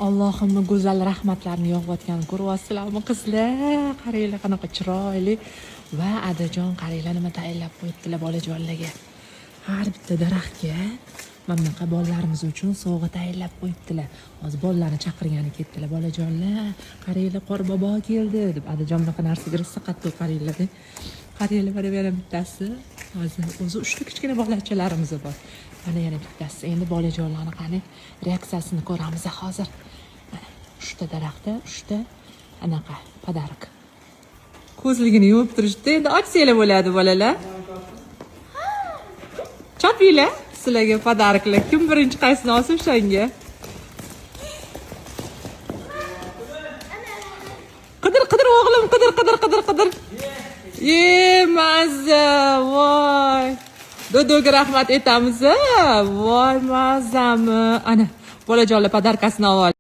Allohimning go'zal rahmatlarini yog'ayotganini ko'ryapsizlarmi qizlar? Qaranglar qanaqa chiroyli va adajon qaranglar nima tayyorlab qo'yibdilar bolajonlarga. Har bitta daraxtga mana bunaqa bolalarimiz uchun sovg'a tayyorlab qo'yibdilar. Hozir bolalarni chaqirgani ketdilar bolajonlar. Qaranglar Qorbobo keldi deb adajon bunaqa narsaga rosa qattiq qaranglar. Qaranglar mana yana bittasi. Hozir o'zi 3 ta kichkina bolachalarimiz bor. Mana yana bittasi. Endi bolajonlarning qani reaksiyasini ko'ramiz hozir. 3 ta daraxtda 3 ta anaqa pодарок. Ko'zligini yuvib turishdi. Endi ochsanglar bo'ladi bolalar. Chopinglar, sizlarga pодарокlar. Kim birinchi qaysini olsa o'shanga. Qidir o'g'lim, qidir. Mazza, voy. Dodoga rahmat aytamiz. Voy, mazzami. Ana, bolajonlar pодаркасini olib